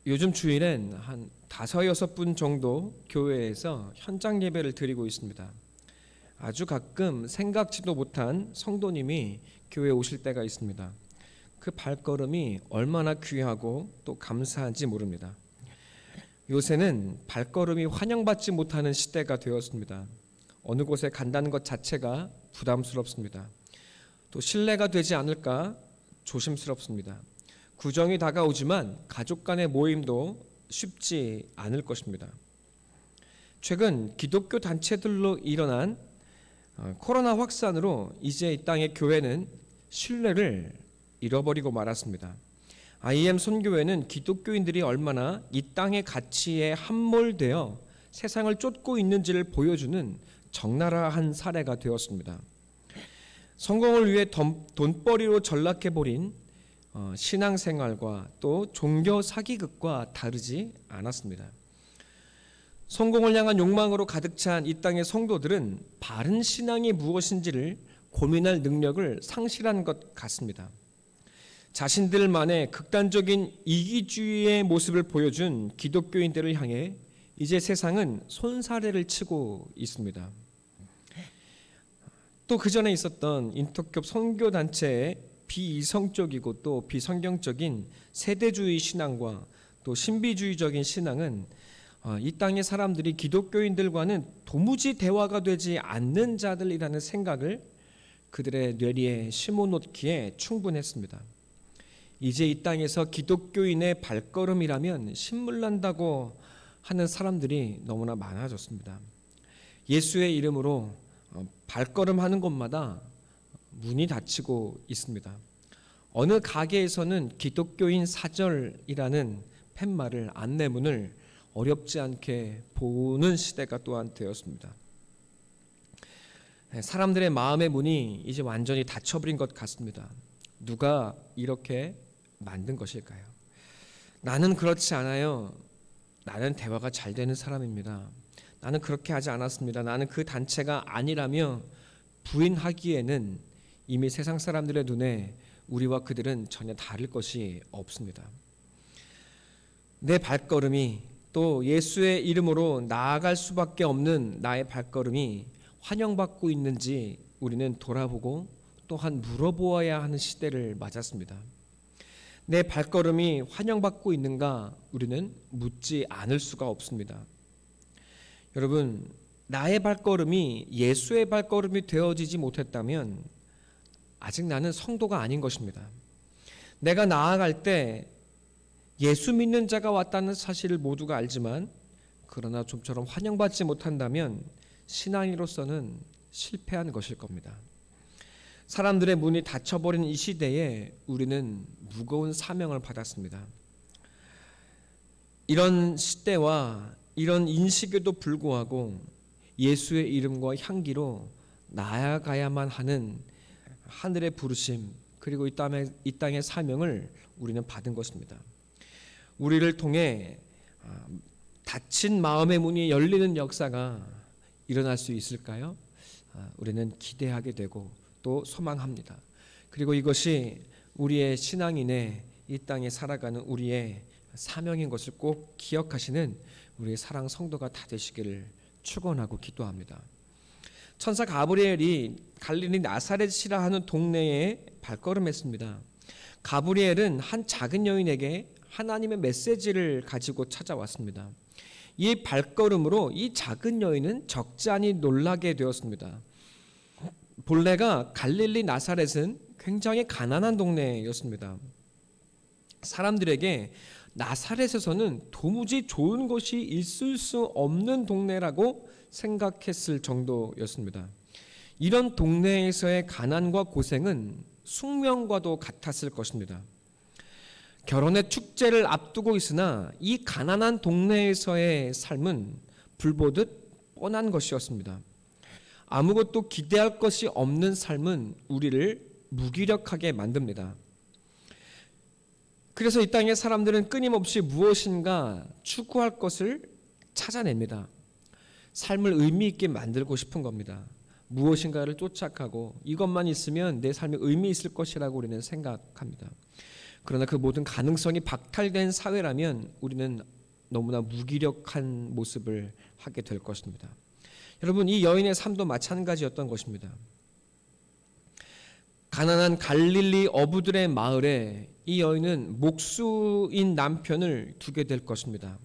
요즘 주일엔 한 5-6분 정도 교회에서 현장 예배를 드리고 있습니다. 아주 가끔 생각지도 못한 성도님이 교회에 오실 때가 있습니다. 그 발걸음이 얼마나 귀하고 또 감사한지 모릅니다. 요새는 발걸음이 환영받지 못하는 시대가 되었습니다. 어느 곳에 간다는 것 자체가 부담스럽습니다. 또 신뢰가 되지 않을까 조심스럽습니다. 구정이 다가오지만 가족 간의 모임도 쉽지 않을 것입니다. 최근 기독교 단체들로 일어난 코로나 확산으로 이제 이 땅의 교회는 신뢰를 잃어버리고 말았습니다. IM 선교회는 기독교인들이 얼마나 이 땅의 가치에 함몰되어 세상을 쫓고 있는지를 보여주는 적나라한 사례가 되었습니다. 성공을 위해 돈벌이로 전락해버린 신앙생활과 또 종교 사기극과 다르지 않았습니다. 성공을 향한 욕망으로 가득 찬 이 땅의 성도들은 바른 신앙이 무엇인지를 고민할 능력을 상실한 것 같습니다. 자신들만의 극단적인 이기주의의 모습을 보여준 기독교인들을 향해 이제 세상은 손사래를 치고 있습니다. 또 그 전에 있었던 인터교 선교단체의 비이성적이고 또 비성경적인 세대주의 신앙과 또 신비주의적인 신앙은 이 땅의 사람들이 기독교인들과는 도무지 대화가 되지 않는 자들이라는 생각을 그들의 뇌리에 심어놓기에 충분했습니다. 이제 이 땅에서 기독교인의 발걸음이라면 신물난다고 하는 사람들이 너무나 많아졌습니다. 예수의 이름으로 발걸음하는 곳마다 문이 닫히고 있습니다. 어느 가게에서는 기독교인 사절이라는 팻말을 안내문을 어렵지 않게 보는 시대가 또한 되었습니다. 사람들의 마음의 문이 이제 완전히 닫혀버린 것 같습니다. 누가 이렇게 만든 것일까요? 나는 그렇지 않아요. 나는 대화가 잘 되는 사람입니다. 나는 그렇게 하지 않았습니다. 나는 그 단체가 아니라며 부인하기에는 이미 세상 사람들의 눈에 우리와 그들은 전혀 다를 것이 없습니다. 내 발걸음이 또 예수의 이름으로 나아갈 수밖에 없는 나의 발걸음이 환영받고 있는지 우리는 돌아보고 또한 물어보아야 하는 시대를 맞았습니다. 내 발걸음이 환영받고 있는가 우리는 묻지 않을 수가 없습니다. 여러분, 나의 발걸음이 예수의 발걸음이 되어지지 못했다면 아직 나는 성도가 아닌 것입니다. 내가 나아갈 때 예수 믿는 자가 왔다는 사실을 모두가 알지만 그러나 좀처럼 환영받지 못한다면 신앙인으로서는 실패한 것일 겁니다. 사람들의 문이 닫혀버린 이 시대에 우리는 무거운 사명을 받았습니다. 이런 시대와 이런 인식에도 불구하고 예수의 이름과 향기로 나아가야만 하는 하늘의 부르심 그리고 이 땅의 사명을 우리는 받은 것입니다. 우리를 통해 닫힌 마음의 문이 열리는 역사가 일어날 수 있을까요? 우리는 기대하게 되고 또 소망합니다. 그리고 이것이 우리의 신앙인의 이 땅에 살아가는 우리의 사명인 것을 꼭 기억하시는 우리의 사랑 성도가 다 되시기를 축원하고 기도합니다. 천사 가브리엘이 갈릴리 나사렛이라 하는 동네에 발걸음했습니다. 가브리엘은 한 작은 여인에게 하나님의 메시지를 가지고 찾아왔습니다. 이 발걸음으로 이 작은 여인은 적지 않이 놀라게 되었습니다. 본래가 갈릴리 나사렛은 굉장히 가난한 동네였습니다. 사람들에게 나사렛에서는 도무지 좋은 것이 있을 수 없는 동네라고 생각했을 정도였습니다. 이런 동네에서의 가난과 고생은 숙명과도 같았을 것입니다. 결혼의 축제를 앞두고 있으나 이 가난한 동네에서의 삶은 불보듯 뻔한 것이었습니다. 아무것도 기대할 것이 없는 삶은 우리를 무기력하게 만듭니다. 그래서 이 땅의 사람들은 끊임없이 무엇인가 추구할 것을 찾아냅니다. 삶을 의미 있게 만들고 싶은 겁니다. 무엇인가를 쫓아가고 이것만 있으면 내 삶에 의미 있을 것이라고 우리는 생각합니다. 그러나 그 모든 가능성이 박탈된 사회라면 우리는 너무나 무기력한 모습을 하게 될 것입니다. 여러분, 이 여인의 삶도 마찬가지였던 것입니다. 가난한 갈릴리 어부들의 마을에 이 여인은 목수인 남편을 두게 될 것입니다.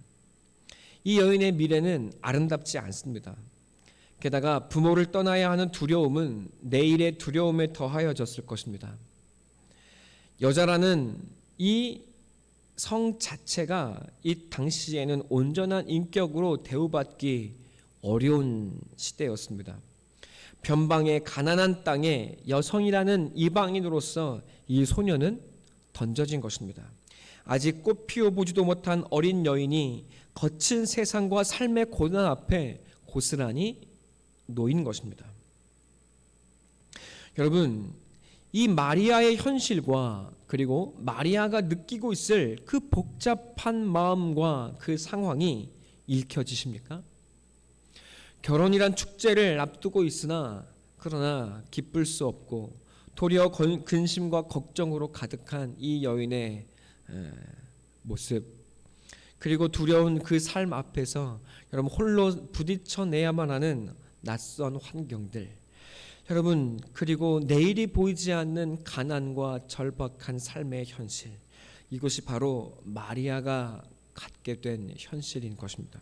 이 여인의 미래는 아름답지 않습니다. 게다가 부모를 떠나야 하는 두려움은 내일의 두려움에 더하여졌을 것입니다. 여자라는 이 성 자체가 이 당시에는 온전한 인격으로 대우받기 어려운 시대였습니다. 변방의 가난한 땅에 여성이라는 이방인으로서 이 소녀는 던져진 것입니다. 아직 꽃 피워보지도 못한 어린 여인이 거친 세상과 삶의 고난 앞에 고스란히 놓인 것입니다. 여러분, 이 마리아의 현실과 그리고 마리아가 느끼고 있을 그 복잡한 마음과 그 상황이 읽혀지십니까? 결혼이란 축제를 앞두고 있으나 그러나 기쁠 수 없고 도리어 근심과 걱정으로 가득한 이 여인의 모습, 그리고 두려운 그 삶 앞에서 여러분 홀로 부딪혀내야만 하는 낯선 환경들, 여러분, 그리고 내일이 보이지 않는 가난과 절박한 삶의 현실, 이것이 바로 마리아가 갖게 된 현실인 것입니다.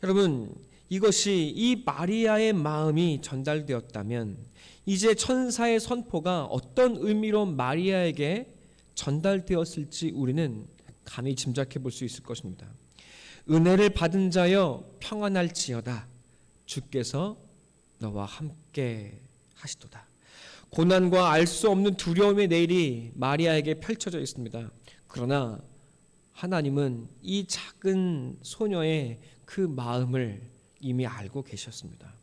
여러분, 이것이 이 마리아의 마음이 전달되었다면 이제 천사의 선포가 어떤 의미로 마리아에게 전달되었을지 우리는 감히 짐작해 볼 수 있을 것입니다. 은혜를 받은 자여 평안할지어다. 주께서 너와 함께 하시도다. 고난과 알 수 없는 두려움의 내일이 마리아에게 펼쳐져 있습니다. 그러나 하나님은 이 작은 소녀의 그 마음을 이미 알고 계셨습니다.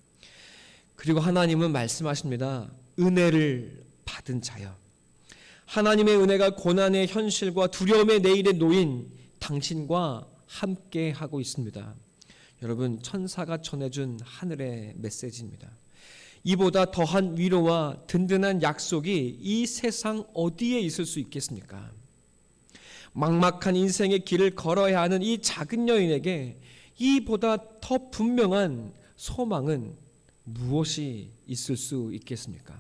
그리고 하나님은 말씀하십니다. 은혜를 받은 자여. 하나님의 은혜가 고난의 현실과 두려움의 내일에 놓인 당신과 함께 하고 있습니다. 여러분, 천사가 전해준 하늘의 메시지입니다. 이보다 더한 위로와 든든한 약속이 이 세상 어디에 있을 수 있겠습니까? 막막한 인생의 길을 걸어야 하는 이 작은 여인에게 이보다 더 분명한 소망은 무엇이 있을 수 있겠습니까?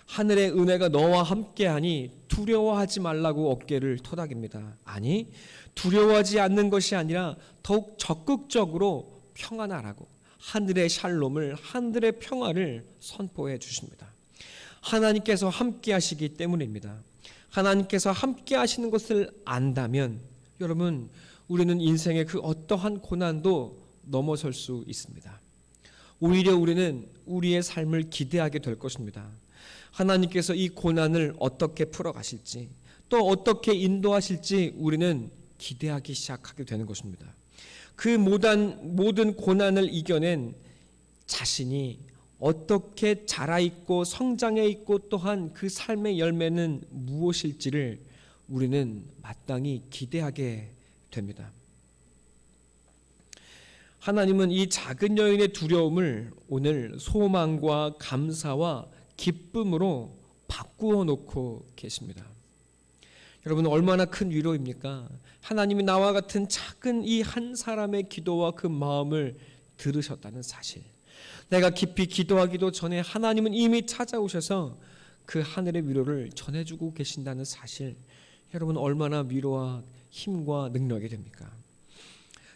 하늘의 은혜가 너와 함께하니 두려워하지 말라고 어깨를 토닥입니다. 아니, 두려워하지 않는 것이 아니라 더욱 적극적으로 평안하라고 하늘의 샬롬을, 하늘의 평화를 선포해 주십니다. 하나님께서 함께 하시기 때문입니다. 하나님께서 함께 하시는 것을 안다면 여러분, 우리는 인생의 그 어떠한 고난도 넘어설 수 있습니다. 오히려 우리는 우리의 삶을 기대하게 될 것입니다. 하나님께서 이 고난을 어떻게 풀어가실지, 또 어떻게 인도하실지 우리는 기대하기 시작하게 되는 것입니다. 그 모든 고난을 이겨낸 자신이 어떻게 자라있고 성장해 있고 또한 그 삶의 열매는 무엇일지를 우리는 마땅히 기대하게 됩니다. 하나님은 이 작은 여인의 두려움을 오늘 소망과 감사와 기쁨으로 바꾸어 놓고 계십니다. 여러분, 얼마나 큰 위로입니까? 하나님이 나와 같은 작은 이 한 사람의 기도와 그 마음을 들으셨다는 사실. 내가 깊이 기도하기도 전에 하나님은 이미 찾아오셔서 그 하늘의 위로를 전해주고 계신다는 사실. 여러분, 얼마나 위로와 힘과 능력이 됩니까?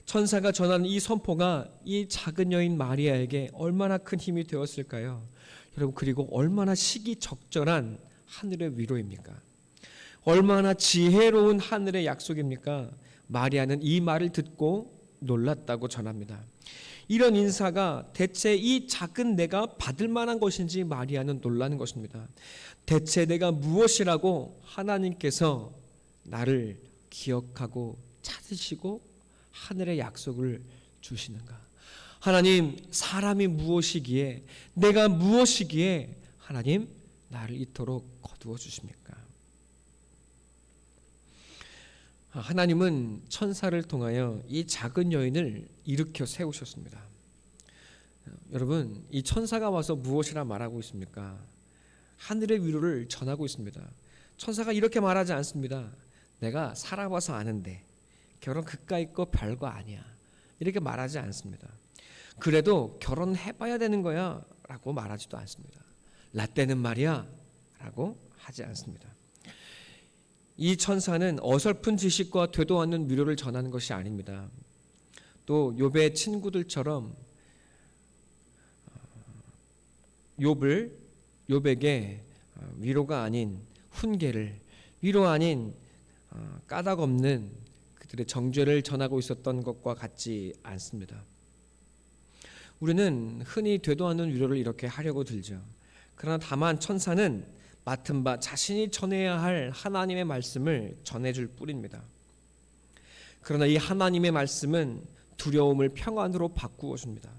천사가 전하는 이 선포가 이 작은 여인 마리아에게 얼마나 큰 힘이 되었을까요? 여러분, 그리고 얼마나 시기적절한 하늘의 위로입니까? 얼마나 지혜로운 하늘의 약속입니까? 마리아는 이 말을 듣고 놀랐다고 전합니다. 이런 인사가 대체 이 작은 내가 받을 만한 것인지 마리아는 놀라는 것입니다. 대체 내가 무엇이라고 하나님께서 나를 기억하고 찾으시고 하늘의 약속을 주시는가? 하나님, 사람이 무엇이기에, 내가 무엇이기에 하나님 나를 이토록 거두어 주십니까? 하나님은 천사를 통하여 이 작은 여인을 일으켜 세우셨습니다. 여러분, 이 천사가 와서 무엇이라 말하고 있습니까? 하늘의 위로를 전하고 있습니다. 천사가 이렇게 말하지 않습니다. 내가 살아봐서 아는데 결혼 그까이 거 별거 아니야. 이렇게 말하지 않습니다. 그래도 결혼해봐야 되는 거야 라고 말하지도 않습니다. 라떼는 말이야 라고 하지 않습니다. 이 천사는 어설픈 지식과 되도 않는 위로를 전하는 것이 아닙니다. 또 욥의 친구들처럼 욥에게 위로가 아닌 훈계를, 위로 아닌 까닭 없는 그들의 정죄를 전하고 있었던 것과 같지 않습니다. 우리는 흔히 되도 않는 위로를 이렇게 하려고 들죠. 그러나 다만 천사는 맡은 바 자신이 전해야 할 하나님의 말씀을 전해줄 뿐입니다. 그러나 이 하나님의 말씀은 두려움을 평안으로 바꾸어 줍니다.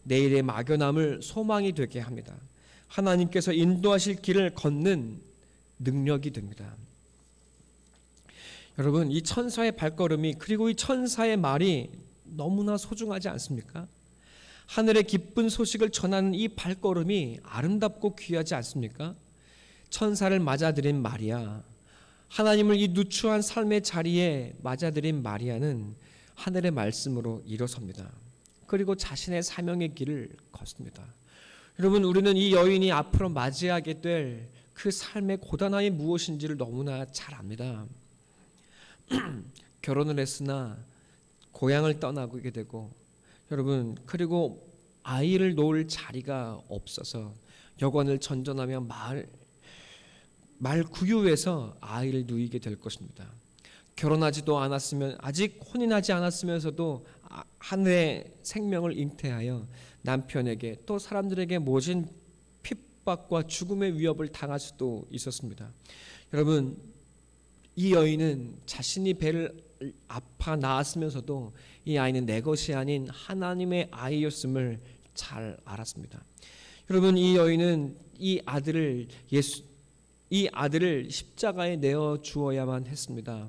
내일의 막연함을 소망이 되게 합니다. 하나님께서 인도하실 길을 걷는 능력이 됩니다. 여러분, 이 천사의 발걸음이, 그리고 이 천사의 말이 너무나 소중하지 않습니까? 하늘의 기쁜 소식을 전하는 이 발걸음이 아름답고 귀하지 않습니까? 천사를 맞아들인 마리아, 하나님을 이 누추한 삶의 자리에 맞아들인 마리아는 하늘의 말씀으로 일어섭니다. 그리고 자신의 사명의 길을 걷습니다. 여러분, 우리는 이 여인이 앞으로 맞이하게 될 그 삶의 고단함이 무엇인지를 너무나 잘 압니다. 결혼을 했으나 고향을 떠나게 되고, 여러분, 그리고 아이를 놓을 자리가 없어서 여관을 전전하며 말 구유에서 아이를 누이게 될 것입니다. 결혼하지도 않았으면, 아직 혼인하지 않았으면서도 하늘의 생명을 잉태하여 남편에게 또 사람들에게 모진 핍박과 죽음의 위협을 당할 수도 있었습니다. 여러분, 이 여인은 자신이 배를 아파 낳았으면서도 이 아이는 내 것이 아닌 하나님의 아이였음을 잘 알았습니다. 여러분, 이 여인은 이 아들을 십자가에 내어 주어야만 했습니다.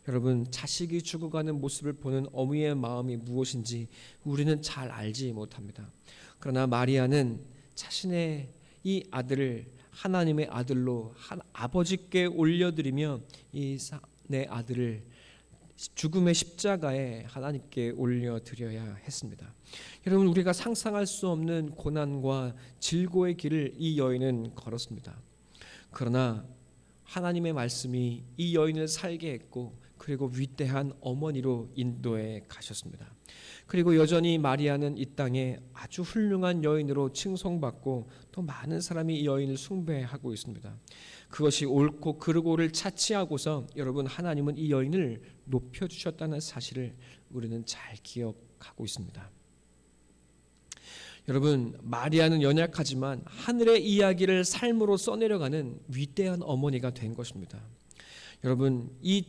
여러분, 자식이 죽어가는 모습을 보는 어머니의 마음이 무엇인지 우리는 잘 알지 못합니다. 그러나 마리아는 자신의 이 아들을 하나님의 아들로 아버지께 올려드리며 내 아들을 죽음의 십자가에 하나님께 올려드려야 했습니다. 여러분, 우리가 상상할 수 없는 고난과 질고의 길을 이 여인은 걸었습니다. 그러나 하나님의 말씀이 이 여인을 살게 했고, 그리고 위대한 어머니로 인도해 가셨습니다. 그리고 여전히 마리아는 이 땅에 아주 훌륭한 여인으로 칭송받고 또 많은 사람이 이 여인을 숭배하고 있습니다. 그것이 옳고 그르고를 차치하고서 여러분, 하나님은 이 여인을 높여주셨다는 사실을 우리는 잘 기억하고 있습니다. 여러분, 마리아는 연약하지만 하늘의 이야기를 삶으로 써내려가는 위대한 어머니가 된 것입니다. 여러분, 이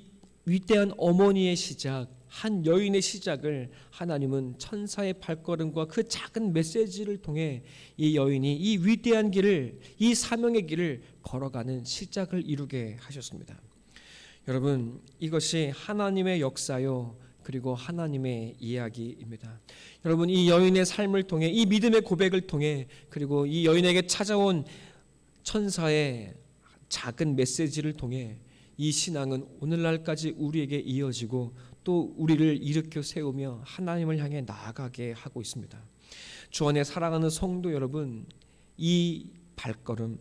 위대한 어머니의 시작, 한 여인의 시작을 하나님은 천사의 발걸음과 그 작은 메시지를 통해 이 여인이 이 위대한 길을, 이 사명의 길을 걸어가는 시작을 이루게 하셨습니다. 여러분, 이것이 하나님의 역사요, 그리고 하나님의 이야기입니다. 여러분, 이 여인의 삶을 통해, 이 믿음의 고백을 통해, 그리고 이 여인에게 찾아온 천사의 작은 메시지를 통해 이 신앙은 오늘날까지 우리에게 이어지고 또 우리를 일으켜 세우며 하나님을 향해 나아가게 하고 있습니다. 주 안에 사랑하는 성도 여러분, 이 발걸음,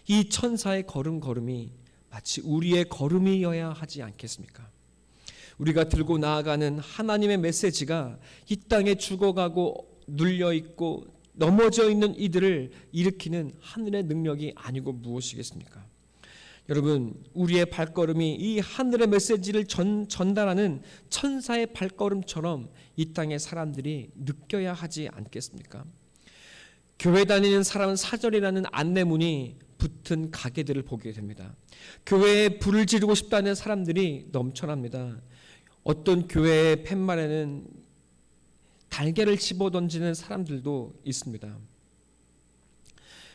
이 천사의 걸음이 마치 우리의 걸음이어야 하지 않겠습니까? 우리가 들고 나아가는 하나님의 메시지가 이 땅에 죽어가고 눌려있고 넘어져 있는 이들을 일으키는 하늘의 능력이 아니고 무엇이겠습니까? 여러분, 우리의 발걸음이 이 하늘의 메시지를 전달하는 천사의 발걸음처럼 이 땅의 사람들이 느껴야 하지 않겠습니까? 교회 다니는 사람은 사절이라는 안내문이 붙은 가게들을 보게 됩니다. 교회에 불을 지르고 싶다는 사람들이 넘쳐납니다. 어떤 교회의 팻말에는 달걀을 집어던지는 사람들도 있습니다.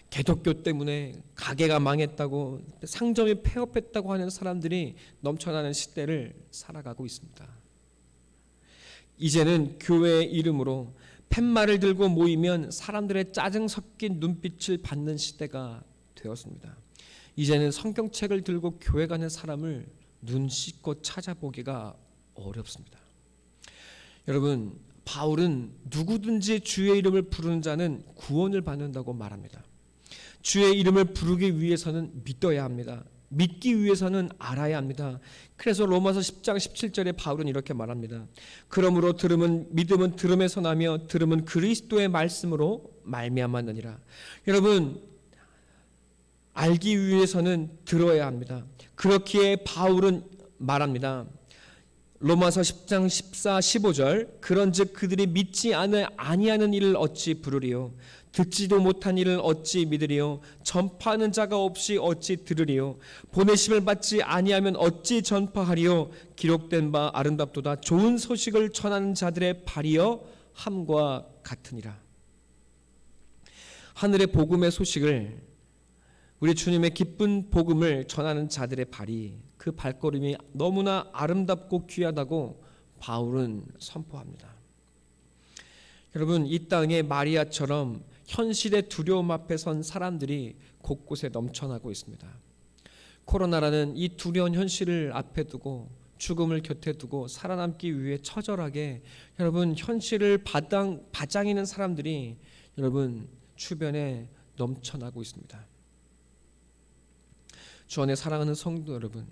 기독교 때문에 가게가 망했다고, 상점이 폐업했다고 하는 사람들이 넘쳐나는 시대를 살아가고 있습니다. 이제는 교회의 이름으로 팻말을 들고 모이면 사람들의 짜증 섞인 눈빛을 받는 시대가 되었습니다. 이제는 성경책을 들고 교회 가는 사람을 눈 씻고 찾아보기가 어렵습니다. 여러분, 바울은 누구든지 주의 이름을 부르는 자는 구원을 받는다고 말합니다. 주의 이름을 부르기 위해서는 믿어야 합니다. 믿기 위해서는 알아야 합니다. 그래서 로마서 10장 17절에 바울은 이렇게 말합니다. 그러므로 믿음은 들음에서 나며 들음은 그리스도의 말씀으로 말미암았느니라. 여러분, 알기 위해서는 들어야 합니다. 그렇기에 바울은 말합니다. 로마서 10장 14, 15절 그런즉 그들이 믿지 아니하는 일을 어찌 부르리요 듣지도 못한 일을 어찌 믿으리요 전파하는 자가 없이 어찌 들으리요 보내심을 받지 아니하면 어찌 전파하리요 기록된 바 아름답도다 좋은 소식을 전하는 자들의 발이여 함과 같으니라. 하늘의 복음의 소식을, 우리 주님의 기쁜 복음을 전하는 자들의 발이, 그 발걸음이 너무나 아름답고 귀하다고 바울은 선포합니다. 여러분, 이 땅에 마리아처럼 현실의 두려움 앞에 선 사람들이 곳곳에 넘쳐나고 있습니다. 코로나라는 이 두려운 현실을 앞에 두고 죽음을 곁에 두고 살아남기 위해 처절하게 여러분 현실을 바장이는 사람들이 여러분 주변에 넘쳐나고 있습니다. 주 안에 사랑하는 성도 여러분,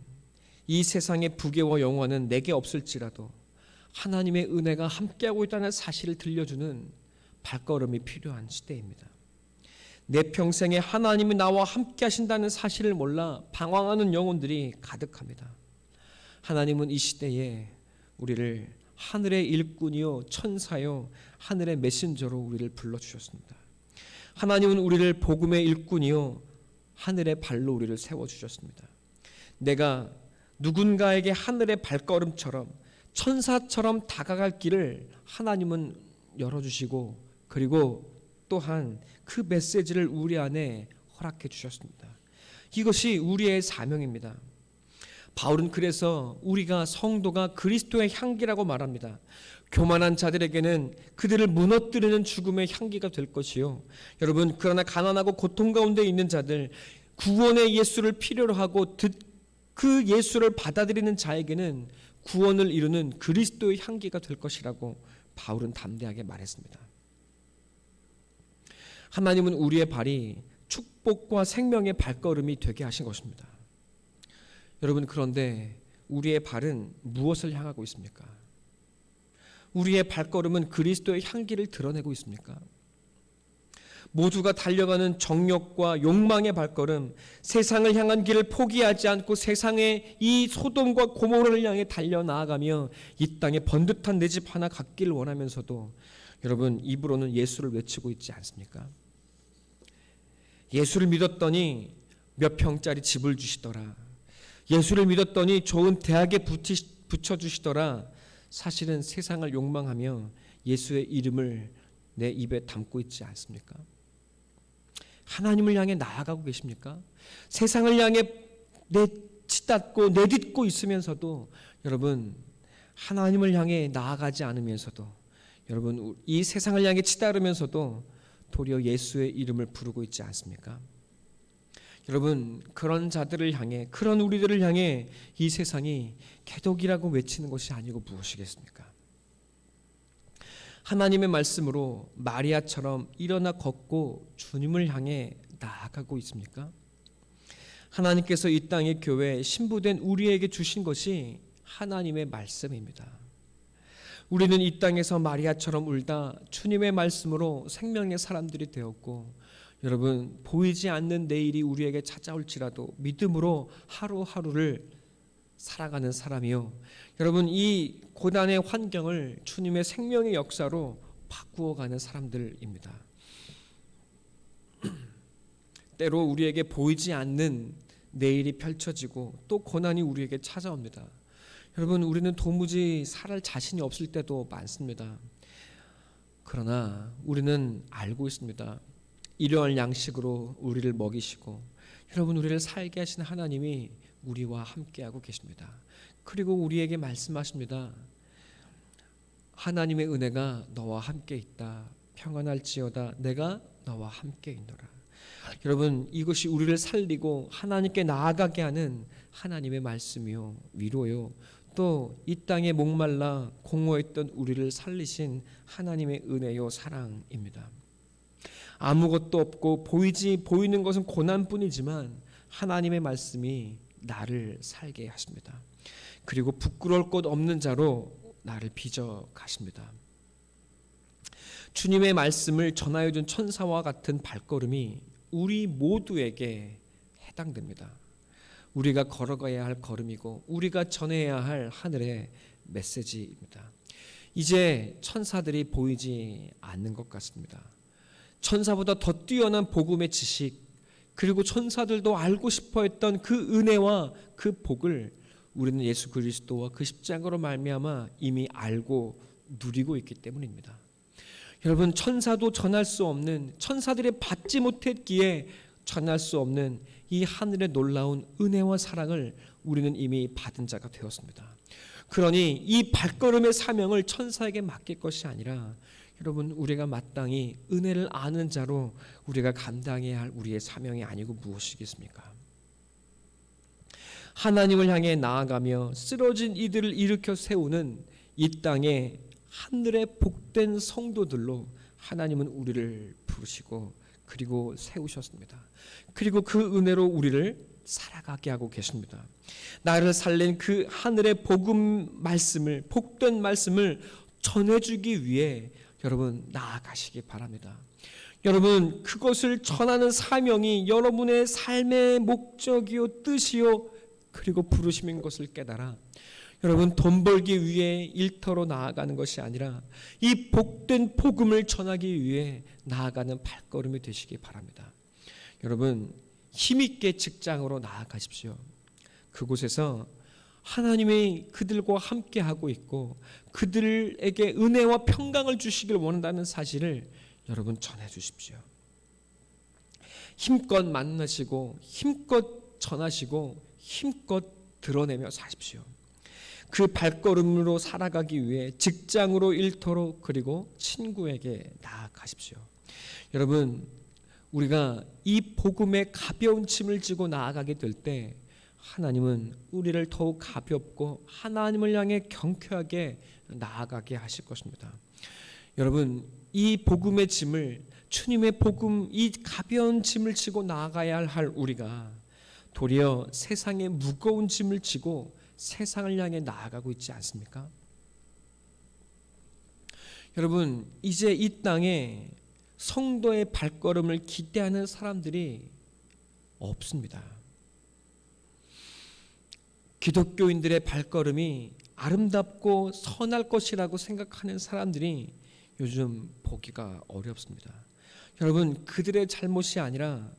이 세상의 부귀와 영화는 내게 없을지라도 하나님의 은혜가 함께하고 있다는 사실을 들려주는 발걸음이 필요한 시대입니다. 내 평생에 하나님이 나와 함께 하신다는 사실을 몰라 방황하는 영혼들이 가득합니다. 하나님은 이 시대에 우리를 하늘의 일꾼이요 천사요 하늘의 메신저로 우리를 불러주셨습니다. 하나님은 우리를 복음의 일꾼이요 하늘의 발로 우리를 세워주셨습니다. 내가 누군가에게 하늘의 발걸음처럼 천사처럼 다가갈 길을 하나님은 열어주시고 그리고 또한 그 메시지를 우리 안에 허락해 주셨습니다. 이것이 우리의 사명입니다. 바울은 그래서 우리가 성도가 그리스도의 향기라고 말합니다. 교만한 자들에게는 그들을 무너뜨리는 죽음의 향기가 될 것이요. 여러분, 그러나 가난하고 고통 가운데 있는 자들, 구원의 예수를 필요로 하고 그 예수를 받아들이는 자에게는 구원을 이루는 그리스도의 향기가 될 것이라고 바울은 담대하게 말했습니다. 하나님은 우리의 발이 축복과 생명의 발걸음이 되게 하신 것입니다. 여러분, 그런데 우리의 발은 무엇을 향하고 있습니까? 우리의 발걸음은 그리스도의 향기를 드러내고 있습니까? 모두가 달려가는 정욕과 욕망의 발걸음, 세상을 향한 길을 포기하지 않고 세상의 이 소돔과 고모라를 향해 달려나아가며 이 땅에 번듯한 내 집 하나 갖기를 원하면서도 여러분 입으로는 예수를 외치고 있지 않습니까? 예수를 믿었더니 몇 평짜리 집을 주시더라. 예수를 믿었더니 좋은 대학에 붙여주시더라. 사실은 세상을 욕망하며 예수의 이름을 내 입에 담고 있지 않습니까? 하나님을 향해 나아가고 계십니까? 세상을 향해 치닫고 내딛고 있으면서도 여러분 하나님을 향해 나아가지 않으면서도 여러분 이 세상을 향해 치닫으면서도 도리어 예수의 이름을 부르고 있지 않습니까? 여러분, 그런 자들을 향해, 그런 우리들을 향해 이 세상이 개독이라고 외치는 것이 아니고 무엇이겠습니까? 하나님의 말씀으로 마리아처럼 일어나 걷고 주님을 향해 나아가고 있습니까? 하나님께서 이 땅의 교회 신부된 우리에게 주신 것이 하나님의 말씀입니다. 우리는 이 땅에서 마리아처럼 울다 주님의 말씀으로 생명의 사람들이 되었고, 여러분 보이지 않는 내일이 우리에게 찾아올지라도 믿음으로 하루하루를 살아가는 사람이요, 여러분 이 고난의 환경을 주님의 생명의 역사로 바꾸어가는 사람들입니다. 때로 우리에게 보이지 않는 내일이 펼쳐지고 또 고난이 우리에게 찾아옵니다. 여러분, 우리는 도무지 살할 자신이 없을 때도 많습니다. 그러나 우리는 알고 있습니다. 일용할 양식으로 우리를 먹이시고 여러분 우리를 살게 하신 하나님이 우리와 함께하고 계십니다. 그리고 우리에게 말씀하십니다. 하나님의 은혜가 너와 함께 있다. 평안할지어다. 내가 너와 함께 있노라. 여러분, 이것이 우리를 살리고 하나님께 나아가게 하는 하나님의 말씀이요, 위로요, 또 이 땅에 목말라 공허했던 우리를 살리신 하나님의 은혜요, 사랑입니다. 아무것도 없고 보이는 것은 고난뿐이지만 하나님의 말씀이 나를 살게 하십니다. 그리고 부끄러울 것 없는 자로 나를 빚어 가십니다. 주님의 말씀을 전하여 준 천사와 같은 발걸음이 우리 모두에게 해당됩니다. 우리가 걸어가야 할 걸음이고 우리가 전해야 할 하늘의 메시지입니다. 이제 천사들이 보이지 않는 것 같습니다. 천사보다 더 뛰어난 복음의 지식, 그리고 천사들도 알고 싶어 했던 그 은혜와 그 복을 우리는 예수 그리스도와 그 십자가로 말미암아 이미 알고 누리고 있기 때문입니다. 여러분, 천사도 전할 수 없는, 천사들이 받지 못했기에 전할 수 없는 이 하늘의 놀라운 은혜와 사랑을 우리는 이미 받은 자가 되었습니다. 그러니 이 발걸음의 사명을 천사에게 맡길 것이 아니라 여러분, 우리가 마땅히 은혜를 아는 자로 우리가 감당해야 할 우리의 사명이 아니고 무엇이겠습니까? 하나님을 향해 나아가며 쓰러진 이들을 일으켜 세우는 이 땅의 하늘의 복된 성도들로 하나님은 우리를 부르시고 그리고 세우셨습니다. 그리고 그 은혜로 우리를 살아가게 하고 계십니다. 나를 살린 그 하늘의 복음 말씀을, 복된 말씀을 전해주기 위해 여러분 나아가시기 바랍니다. 여러분, 그것을 전하는 사명이 여러분의 삶의 목적이요, 뜻이요, 그리고 부르심인 것을 깨달아 여러분, 돈 벌기 위해 일터로 나아가는 것이 아니라 이 복된 복음을 전하기 위해 나아가는 발걸음이 되시기 바랍니다. 여러분, 힘있게 직장으로 나아가십시오. 그곳에서 하나님이 그들과 함께하고 있고 그들에게 은혜와 평강을 주시길 원한다는 사실을 여러분 전해 주십시오. 힘껏 만나시고 힘껏 전하시고 힘껏 드러내며 사십시오. 그 발걸음으로 살아가기 위해 직장으로, 일터로, 그리고 친구에게 나아가십시오. 여러분, 우리가 이 복음의 가벼운 짐을 지고 나아가게 될 때 하나님은 우리를 더욱 가볍고 하나님을 향해 경쾌하게 나아가게 하실 것입니다. 여러분, 이 복음의 짐을, 주님의 복음, 이 가벼운 짐을 지고 나아가야 할 우리가 도리어 세상의 무거운 짐을 지고 세상을 향해 나아가고 있지 않습니까? 여러분, 이제 이 땅에 성도의 발걸음을 기대하는 사람들이 없습니다. 기독교인들의 발걸음이 아름답고 선할 것이라고 생각하는 사람들이 요즘 보기가 어렵습니다. 여러분, 그들의 잘못이 아니라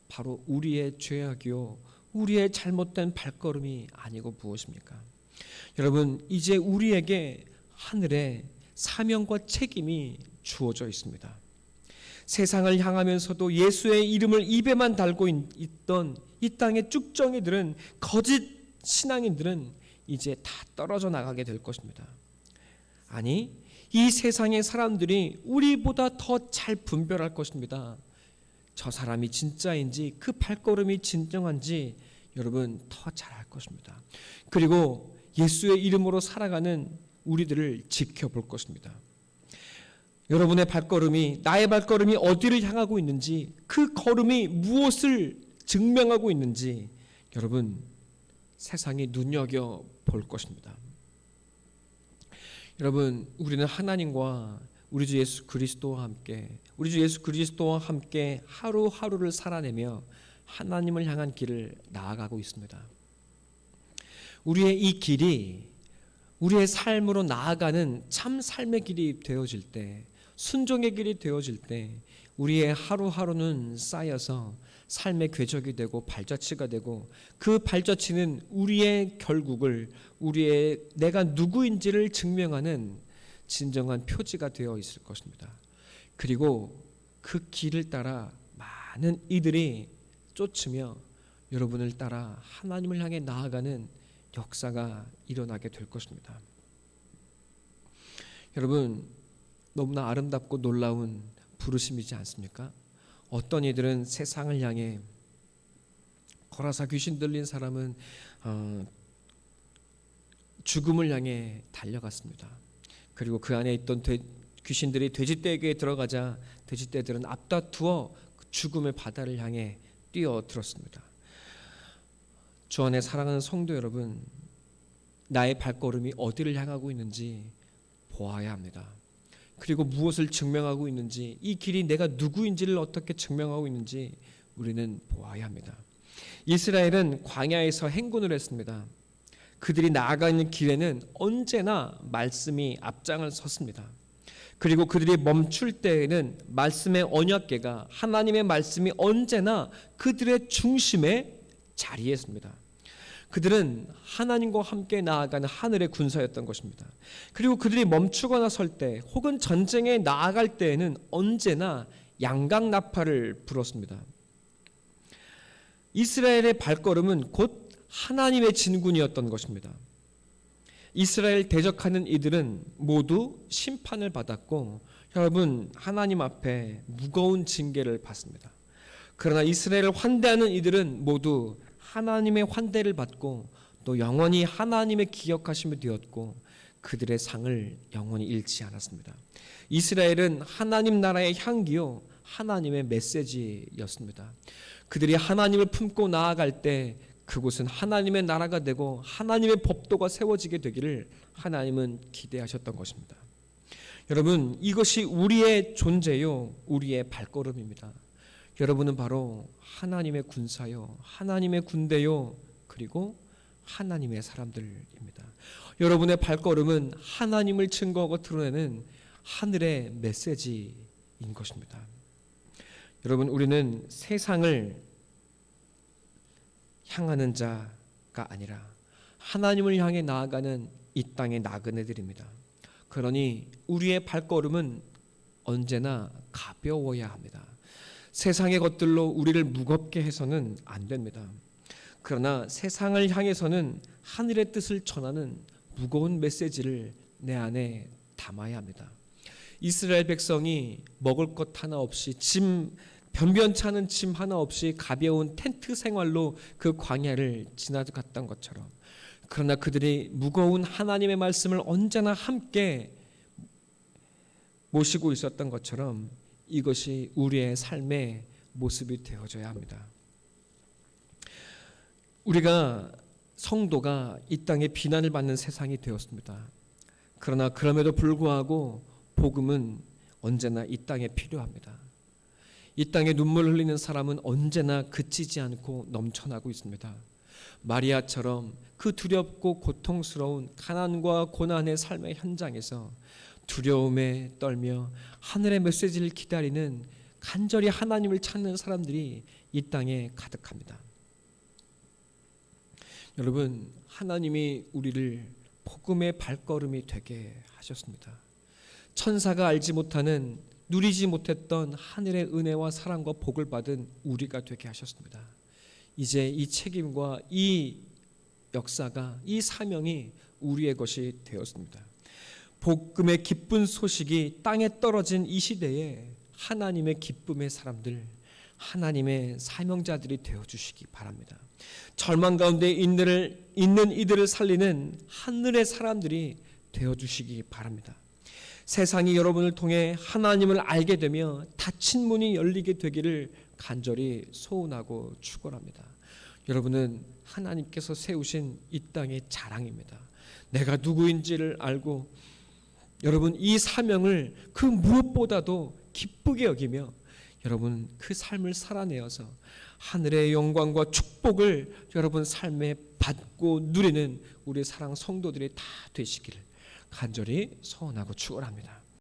바로 우리의 죄악이요, 우리의 잘못된 발걸음이 아니고 무엇입니까? 여러분, 이제 우리에게 하늘의 사명과 책임이 주어져 있습니다. 세상을 향하면서도 예수의 이름을 입에만 달고 있던 이 땅의 쭉정이들은, 거짓 신앙인들은 이제 다 떨어져 나가게 될 것입니다. 아니, 이 세상의 사람들이 우리보다 더 잘 분별할 것입니다. 저 사람이 진짜인지, 그 발걸음이 진정한지 여러분 더 잘 알 것입니다. 그리고 예수의 이름으로 살아가는 우리들을 지켜볼 것입니다. 여러분의 발걸음이, 나의 발걸음이 어디를 향하고 있는지, 그 걸음이 무엇을 증명하고 있는지 여러분 세상이 눈여겨볼 것입니다. 여러분, 우리는 하나님과 우리 주 예수 그리스도와 함께 하루하루를 살아내며 하나님을 향한 길을 나아가고 있습니다. 우리의 이 길이 우리의 삶으로 나아가는 참 삶의 길이 되어질 때, 순종의 길이 되어질 때 우리의 하루하루는 쌓여서 삶의 궤적이 되고 발자취가 되고, 그 발자취는 우리의 결국을, 우리의 내가 누구인지를 증명하는 진정한 표지가 되어 있을 것입니다. 그리고 그 길을 따라 많은 이들이 쫓으며 여러분을 따라 하나님을 향해 나아가는 역사가 일어나게 될 것입니다. 여러분, 너무나 아름답고 놀라운 부르심이지 않습니까? 어떤 이들은 세상을 향해, 거라사 귀신 들린 사람은 죽음을 향해 달려갔습니다. 그리고 그 안에 있던 귀신들이 돼지떼에게 들어가자 돼지떼들은 앞다투어 죽음의 바다를 향해 뛰어들었습니다. 주 안에 사랑하는 성도 여러분, 나의 발걸음이 어디를 향하고 있는지 보아야 합니다. 그리고 무엇을 증명하고 있는지, 이 길이 내가 누구인지를 어떻게 증명하고 있는지 우리는 보아야 합니다. 이스라엘은 광야에서 행군을 했습니다. 그들이 나아가는 길에는 언제나 말씀이 앞장을 섰습니다. 그리고 그들이 멈출 때에는 말씀의 언약궤가, 하나님의 말씀이 언제나 그들의 중심에 자리했습니다. 그들은 하나님과 함께 나아가는 하늘의 군사였던 것입니다. 그리고 그들이 멈추거나 설 때 혹은 전쟁에 나아갈 때에는 언제나 양강나팔을 불었습니다. 이스라엘의 발걸음은 곧 하나님의 진군이었던 것입니다. 이스라엘 대적하는 이들은 모두 심판을 받았고, 여러분, 하나님 앞에 무거운 징계를 받습니다. 그러나 이스라엘을 환대하는 이들은 모두 하나님의 환대를 받고 또 영원히 하나님의 기억하심이 되었고, 그들의 상을 영원히 잃지 않았습니다. 이스라엘은 하나님 나라의 향기요, 하나님의 메시지였습니다. 그들이 하나님을 품고 나아갈 때 그곳은 하나님의 나라가 되고 하나님의 법도가 세워지게 되기를 하나님은 기대하셨던 것입니다. 여러분, 이것이 우리의 존재요, 우리의 발걸음입니다. 여러분은 바로 하나님의 군사요, 하나님의 군대요, 그리고 하나님의 사람들입니다. 여러분의 발걸음은 하나님을 증거하고 드러내는 하늘의 메시지인 것입니다. 여러분, 우리는 세상을 향하는 자가 아니라 하나님을 향해 나아가는 이 땅의 나그네들입니다. 그러니 우리의 발걸음은 언제나 가벼워야 합니다. 세상의 것들로 우리를 무겁게 해서는 안 됩니다. 그러나 세상을 향해서는 하늘의 뜻을 전하는 무거운 메시지를 내 안에 담아야 합니다. 이스라엘 백성이 먹을 것 하나 없이, 변변치 않은 짐 하나 없이 가벼운 텐트 생활로 그 광야를 지나갔던 것처럼, 그러나 그들이 무거운 하나님의 말씀을 언제나 함께 모시고 있었던 것처럼 이것이 우리의 삶의 모습이 되어져야 합니다. 우리가, 성도가 이 땅에 비난을 받는 세상이 되었습니다. 그러나 그럼에도 불구하고 복음은 언제나 이 땅에 필요합니다. 이 땅에 눈물 흘리는 사람은 언제나 그치지 않고 넘쳐나고 있습니다. 마리아처럼 그 두렵고 고통스러운 가난과 고난의 삶의 현장에서 두려움에 떨며 하늘의 메시지를 기다리는, 간절히 하나님을 찾는 사람들이 이 땅에 가득합니다. 여러분, 하나님이 우리를 복음의 발걸음이 되게 하셨습니다. 천사가 알지 못하는, 누리지 못했던 하늘의 은혜와 사랑과 복을 받은 우리가 되게 하셨습니다. 이제 이 책임과 이 역사가, 이 사명이 우리의 것이 되었습니다. 복음의 기쁜 소식이 땅에 떨어진 이 시대에 하나님의 기쁨의 사람들, 하나님의 사명자들이 되어주시기 바랍니다. 절망 가운데 있는 이들을 살리는 하늘의 사람들이 되어주시기 바랍니다. 세상이 여러분을 통해 하나님을 알게 되며 닫힌 문이 열리게 되기를 간절히 소원하고 축원합니다. 여러분은 하나님께서 세우신 이 땅의 자랑입니다. 내가 누구인지를 알고, 여러분, 이 사명을 그 무엇보다도 기쁘게 여기며 여러분 그 삶을 살아내어서 하늘의 영광과 축복을 여러분 삶에 받고 누리는 우리 사랑 성도들이 다 되시기를 간절히 소원하고 축원합니다.